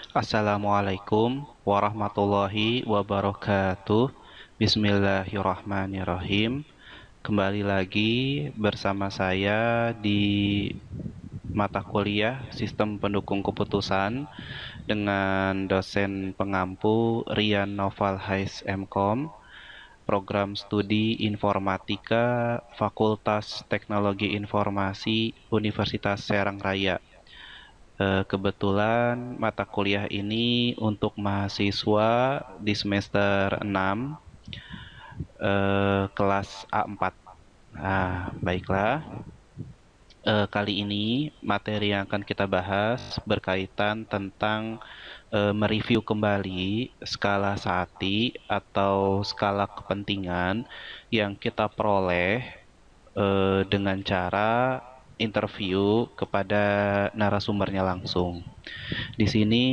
Assalamualaikum warahmatullahi wabarakatuh. Bismillahirrahmanirrahim. Kembali lagi bersama saya di mata kuliah Sistem Pendukung Keputusan dengan dosen pengampu Rian Noval Hais MKom, Program Studi Informatika Fakultas Teknologi Informasi Universitas Serang Raya. Kebetulan mata kuliah ini untuk mahasiswa di semester 6, kelas A4. Nah, baiklah. Kali ini materi yang akan kita bahas berkaitan tentang mereview kembali skala Sati atau skala kepentingan yang kita peroleh dengan cara interview kepada narasumbernya langsung. Di sini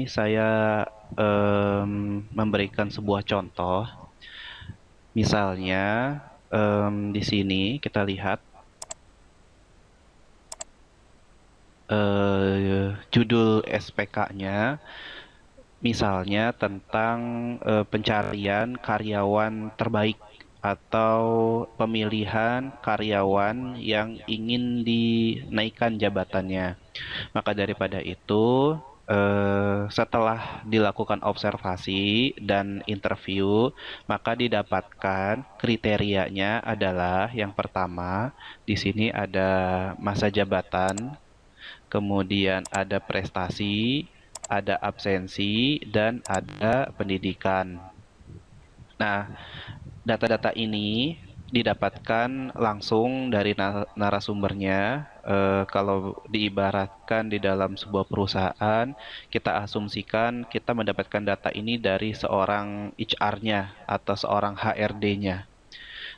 saya memberikan sebuah contoh. Misalnya di sini kita lihat judul SPK-nya, misalnya tentang pencarian karyawan terbaik atau pemilihan karyawan yang ingin dinaikkan jabatannya. Maka daripada itu, setelah dilakukan observasi dan interview, maka didapatkan kriterianya adalah yang pertama, di sini ada masa jabatan, kemudian ada prestasi, ada absensi, dan ada pendidikan. Nah, data-data ini didapatkan langsung dari narasumbernya. Kalau diibaratkan di dalam sebuah perusahaan, kita asumsikan kita mendapatkan data ini dari seorang HR-nya atau seorang HRD-nya.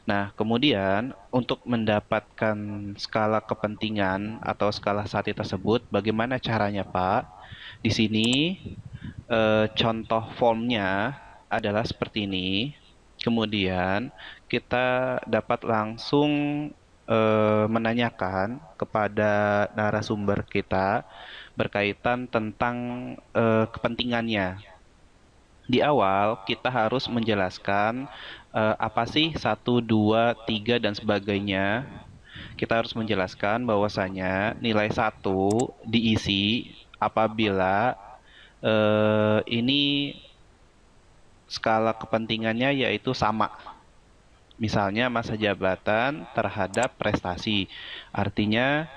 Nah, kemudian untuk mendapatkan skala kepentingan atau skala Sati tersebut, bagaimana caranya, Pak? Di sini contoh formnya adalah seperti ini. Kemudian kita dapat langsung menanyakan kepada narasumber kita berkaitan tentang kepentingannya. Di awal kita harus menjelaskan apa sih satu, 2, 3 dan sebagainya. Kita harus menjelaskan bahwasanya nilai satu diisi apabila ini skala kepentingannya yaitu sama. Misalnya masa jabatan terhadap prestasi. Artinya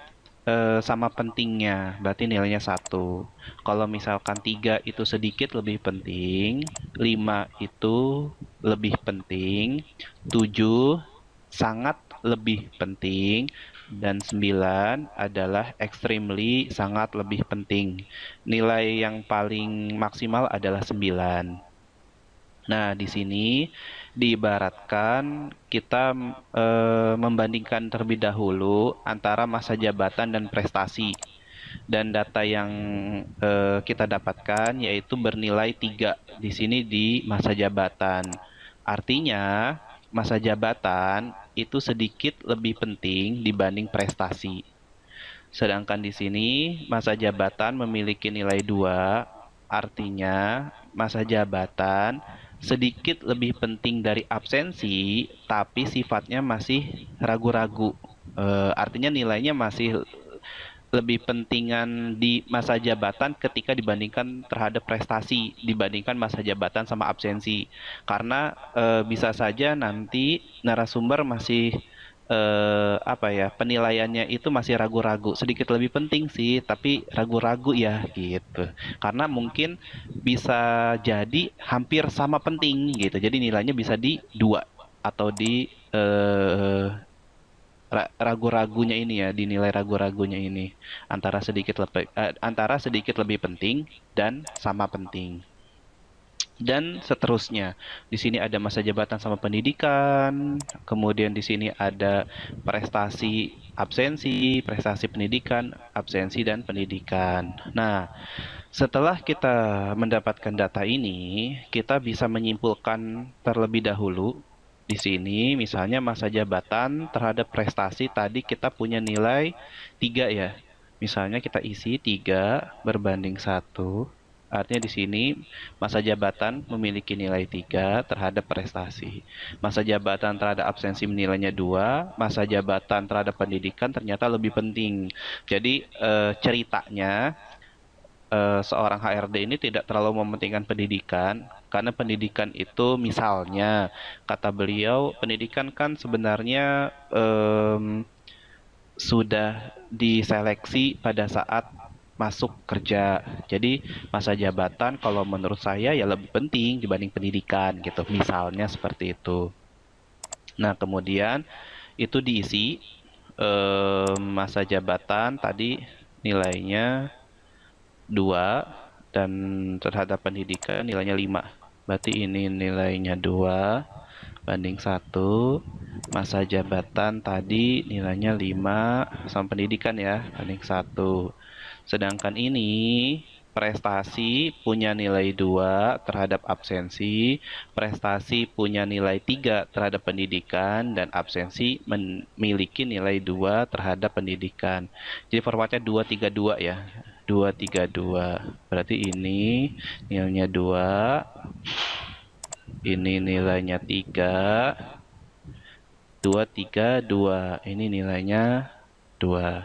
sama pentingnya, berarti nilainya satu. Kalau misalkan 3 itu sedikit lebih penting, 5 itu lebih penting, 7 sangat lebih penting, dan 9 adalah extremely sangat lebih penting. Nilai yang paling maksimal adalah 9. Nah, di sini diibaratkan kita membandingkan terlebih dahulu antara masa jabatan dan prestasi. Dan data yang kita dapatkan yaitu bernilai 3 di sini di masa jabatan. Artinya, masa jabatan itu sedikit lebih penting dibanding prestasi. Sedangkan di sini masa jabatan memiliki nilai 2, artinya masa jabatan sedikit lebih penting dari absensi, tapi sifatnya masih ragu-ragu. Artinya nilainya masih lebih pentingan di masa jabatan ketika dibandingkan terhadap prestasi, dibandingkan masa jabatan sama absensi. Karena bisa saja nanti narasumber masih apa ya, penilaiannya itu masih ragu-ragu, sedikit lebih penting sih tapi ragu-ragu ya gitu, karena mungkin bisa jadi hampir sama penting gitu, jadi nilainya bisa di dua atau di ragu-ragunya ini ya, dinilai ragu-ragunya ini antara sedikit lebih penting dan sama penting dan seterusnya. Di sini ada masa jabatan sama pendidikan, kemudian di sini ada prestasi absensi, prestasi pendidikan, absensi dan pendidikan. Nah, setelah kita mendapatkan data ini, kita bisa menyimpulkan terlebih dahulu. Di sini misalnya masa jabatan terhadap prestasi tadi kita punya nilai 3 ya. Misalnya kita isi 3 berbanding 1. Artinya di sini masa jabatan memiliki nilai 3 terhadap prestasi. Masa jabatan terhadap absensi nilainya 2, masa jabatan terhadap pendidikan ternyata lebih penting. Jadi ceritanya seorang HRD ini tidak terlalu mementingkan pendidikan karena pendidikan itu misalnya kata beliau pendidikan kan sebenarnya sudah diseleksi pada saat masuk kerja. Jadi masa jabatan kalau menurut saya ya lebih penting dibanding pendidikan gitu. Misalnya seperti itu. Nah, kemudian itu diisi masa jabatan tadi nilainya 2 dan terhadap pendidikan nilainya 5. Berarti ini nilainya 2 banding 1. Masa jabatan tadi nilainya 5 sama pendidikan ya, banding 1. Sedangkan ini prestasi punya nilai 2 terhadap absensi, prestasi punya nilai 3 terhadap pendidikan, dan absensi memiliki nilai 2 terhadap pendidikan. Jadi formatnya 232 ya. 232. Berarti ini nilainya 2, ini nilainya 3, 232. Ini nilainya 2.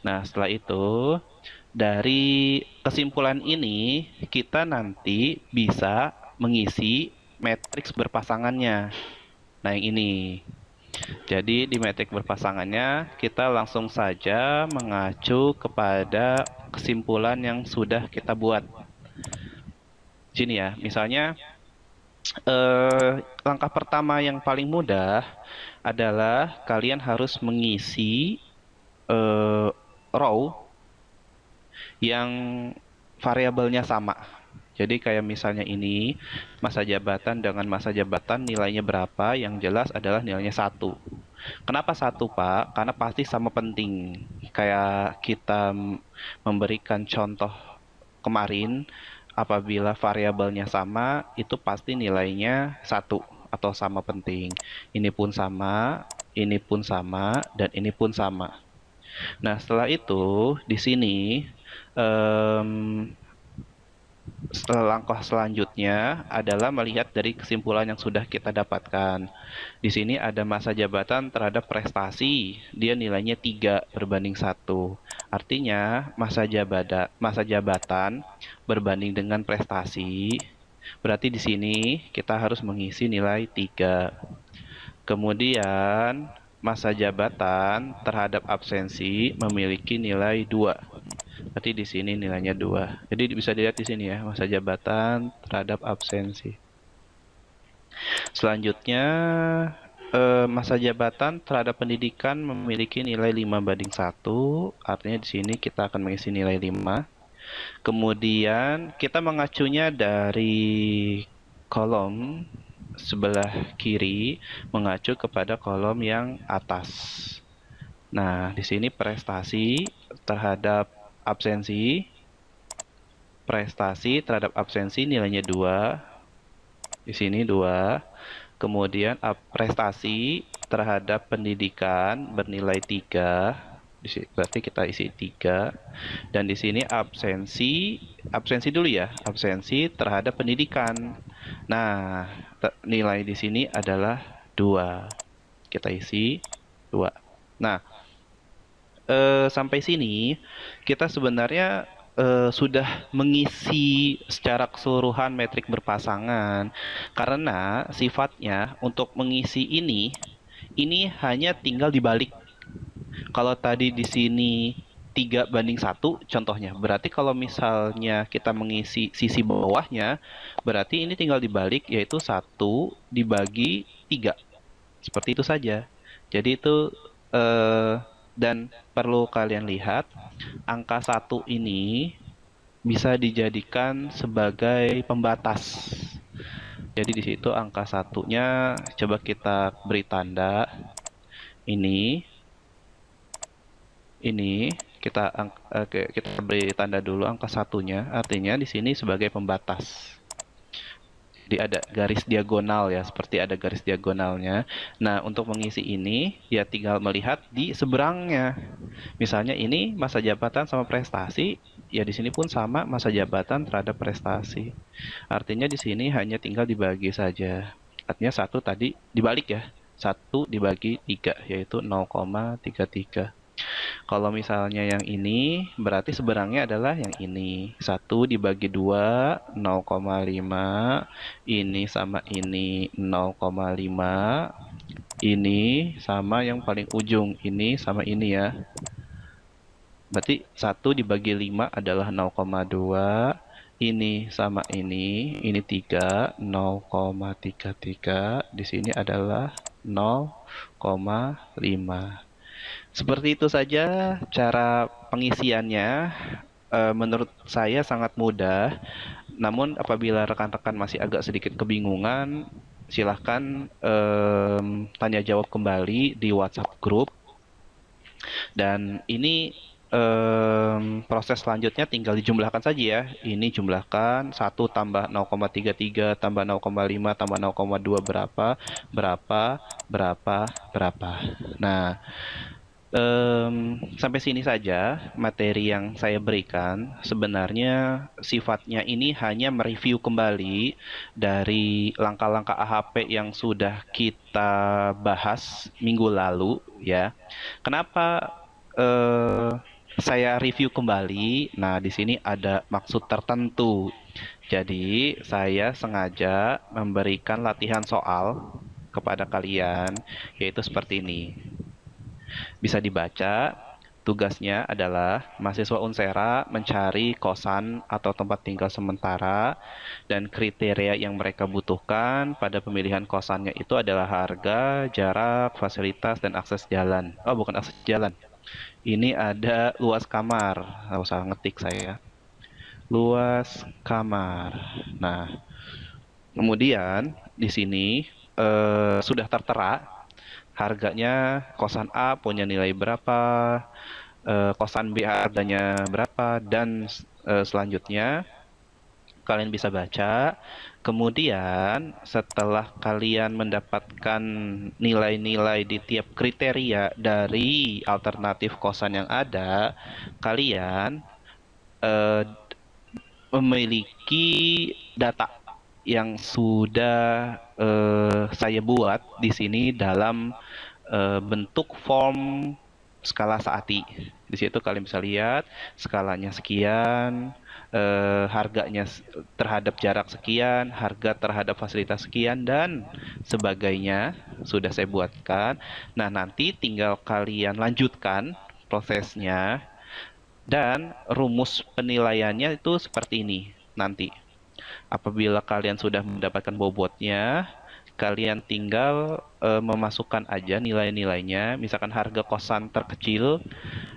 Nah, setelah itu dari kesimpulan ini kita nanti bisa mengisi matriks berpasangannya. Nah, yang ini. Jadi di matriks berpasangannya kita langsung saja mengacu kepada kesimpulan yang sudah kita buat. Sini ya, misalnya langkah pertama yang paling mudah adalah kalian harus mengisi row yang variabelnya sama. Jadi kayak misalnya ini, masa jabatan dengan masa jabatan nilainya berapa, yang jelas adalah nilainya 1. Kenapa 1, Pak? Karena pasti sama penting. Kayak kita memberikan contoh kemarin, apabila variabelnya sama, itu pasti nilainya 1 atau sama penting. Ini pun sama, ini pun sama, dan ini pun sama. Nah, setelah itu, di sini langkah selanjutnya adalah melihat dari kesimpulan yang sudah kita dapatkan. Di sini ada masa jabatan terhadap prestasi, dia nilainya 3 berbanding 1. Artinya masa jabatan berbanding dengan prestasi, berarti di sini kita harus mengisi nilai 3. Kemudian masa jabatan terhadap absensi memiliki nilai 2. Berarti di sini nilainya 2. Jadi bisa dilihat di sini ya, masa jabatan terhadap absensi. Selanjutnya, masa jabatan terhadap pendidikan memiliki nilai 5 banding 1. Artinya di sini kita akan mengisi nilai 5. Kemudian kita mengacunya dari kolom sebelah kiri mengacu kepada kolom yang atas. Nah, di sini prestasi terhadap absensi, prestasi terhadap absensi nilainya 2, di sini 2. Kemudian prestasi terhadap pendidikan bernilai 3, berarti kita isi 3. Dan di sini absensi dulu ya, absensi terhadap pendidikan. Nah, nilai di sini adalah 2. Kita isi 2. Nah, sampai sini kita sebenarnya sudah mengisi secara keseluruhan metrik berpasangan, karena sifatnya untuk mengisi ini hanya tinggal dibalik. Kalau tadi di sini 3 banding 1 contohnya, berarti kalau misalnya kita mengisi sisi bawahnya, berarti ini tinggal dibalik, yaitu 1 dibagi 3. Seperti itu saja. Jadi itu dan perlu kalian lihat, angka 1 ini bisa dijadikan sebagai pembatas. Jadi di situ angka 1-nya coba kita beri tanda. Ini kita beri tanda dulu angka 1-nya, artinya di sini sebagai pembatas. Jadi ada garis diagonal ya, seperti ada garis diagonalnya. Nah, untuk mengisi ini, ya tinggal melihat di seberangnya. Misalnya ini masa jabatan sama prestasi, ya di sini pun sama masa jabatan terhadap prestasi. Artinya di sini hanya tinggal dibagi saja. Artinya satu tadi dibalik ya. Satu dibagi 3 yaitu 0,33. Kalau misalnya yang ini berarti seberangnya adalah yang ini. Satu dibagi 2 0,5. Ini sama ini 0,5. Ini sama yang paling ujung. Ini sama ini ya. Berarti 1 dibagi 5 adalah 0,2. Ini sama ini 3, 0,33. Di sini adalah 0,5. Seperti itu saja cara pengisiannya. Menurut saya sangat mudah. Namun apabila rekan-rekan masih agak sedikit kebingungan, silahkan tanya jawab kembali di WhatsApp grup. Dan ini proses selanjutnya tinggal dijumlahkan saja ya. Ini jumlahkan 1 tambah 0,33 tambah 0,5 tambah 0,2 berapa, berapa. Nah, sampai sini saja materi yang saya berikan. Sebenarnya sifatnya ini hanya mereview kembali dari langkah-langkah AHP yang sudah kita bahas minggu lalu ya. Kenapa saya review kembali? Nah, di sini ada maksud tertentu. Jadi, saya sengaja memberikan latihan soal kepada kalian, yaitu seperti ini. Bisa dibaca, tugasnya adalah mahasiswa Unsera mencari kosan atau tempat tinggal sementara dan kriteria yang mereka butuhkan pada pemilihan kosannya itu adalah harga, jarak, fasilitas, dan akses jalan. Oh, bukan akses jalan. Ini ada luas kamar. Nggak usah ngetik saya. Luas kamar. Nah, kemudian di sini sudah tertera harganya. Kosan A punya nilai berapa, kosan B harganya berapa, dan selanjutnya kalian bisa baca. Kemudian setelah kalian mendapatkan nilai-nilai di tiap kriteria dari alternatif kosan yang ada, kalian eh, memiliki data yang sudah saya buat di sini dalam bentuk form skala Saati. Di situ kalian bisa lihat skalanya sekian, harganya terhadap jarak sekian, harga terhadap fasilitas sekian, dan sebagainya sudah saya buatkan. Nah, nanti tinggal kalian lanjutkan prosesnya dan rumus penilaiannya itu seperti ini nanti. Apabila kalian sudah mendapatkan bobotnya, kalian tinggal memasukkan aja nilai-nilainya. Misalkan harga kosan terkecil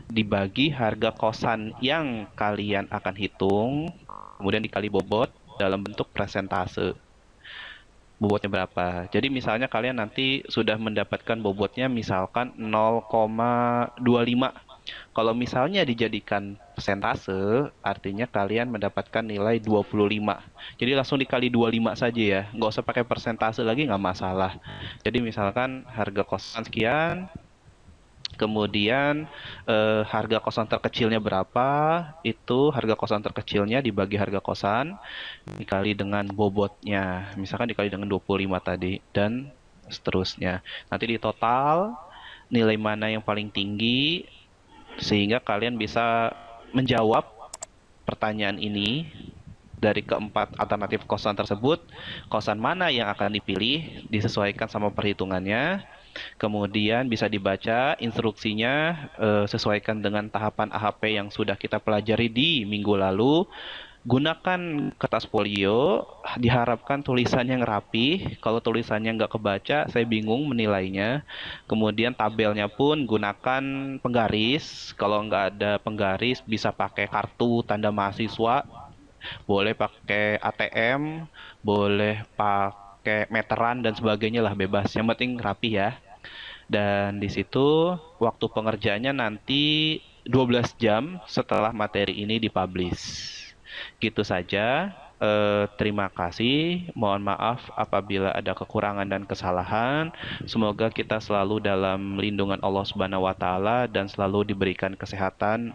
dibagi harga kosan yang kalian akan hitung, kemudian dikali bobot dalam bentuk persentase. Bobotnya berapa? Jadi misalnya kalian nanti sudah mendapatkan bobotnya misalkan 0,25. Kalau misalnya dijadikan persentase, artinya kalian mendapatkan nilai 25. Jadi langsung dikali 25 saja ya. Nggak usah pakai persentase lagi, nggak masalah. Jadi misalkan harga kosan sekian, kemudian harga kosan terkecilnya berapa, itu harga kosan terkecilnya dibagi harga kosan, dikali dengan bobotnya. Misalkan dikali dengan 25 tadi, dan seterusnya. Nanti di total, nilai mana yang paling tinggi, sehingga kalian bisa menjawab pertanyaan ini. Dari keempat alternatif kosan tersebut, kosan mana yang akan dipilih disesuaikan sama perhitungannya. Kemudian bisa dibaca instruksinya, sesuaikan dengan tahapan AHP yang sudah kita pelajari di minggu lalu. Gunakan kertas folio, diharapkan tulisan yang rapi. Kalau tulisannya nggak kebaca, saya bingung menilainya. Kemudian tabelnya pun gunakan penggaris. Kalau nggak ada penggaris, bisa pakai kartu tanda mahasiswa. Boleh pakai ATM, boleh pakai meteran dan sebagainya lah, bebas. Yang penting rapi ya. Dan di situ waktu pengerjaannya nanti 12 jam setelah materi ini dipublish. Gitu saja. Terima kasih. Mohon maaf apabila ada kekurangan dan kesalahan. Semoga kita selalu dalam lindungan Allah Subhanahu wa taala dan selalu diberikan kesehatan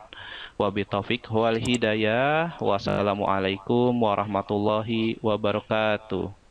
Wabitaufik wal hidayah. Wassalamualaikum warahmatullahi wabarakatuh.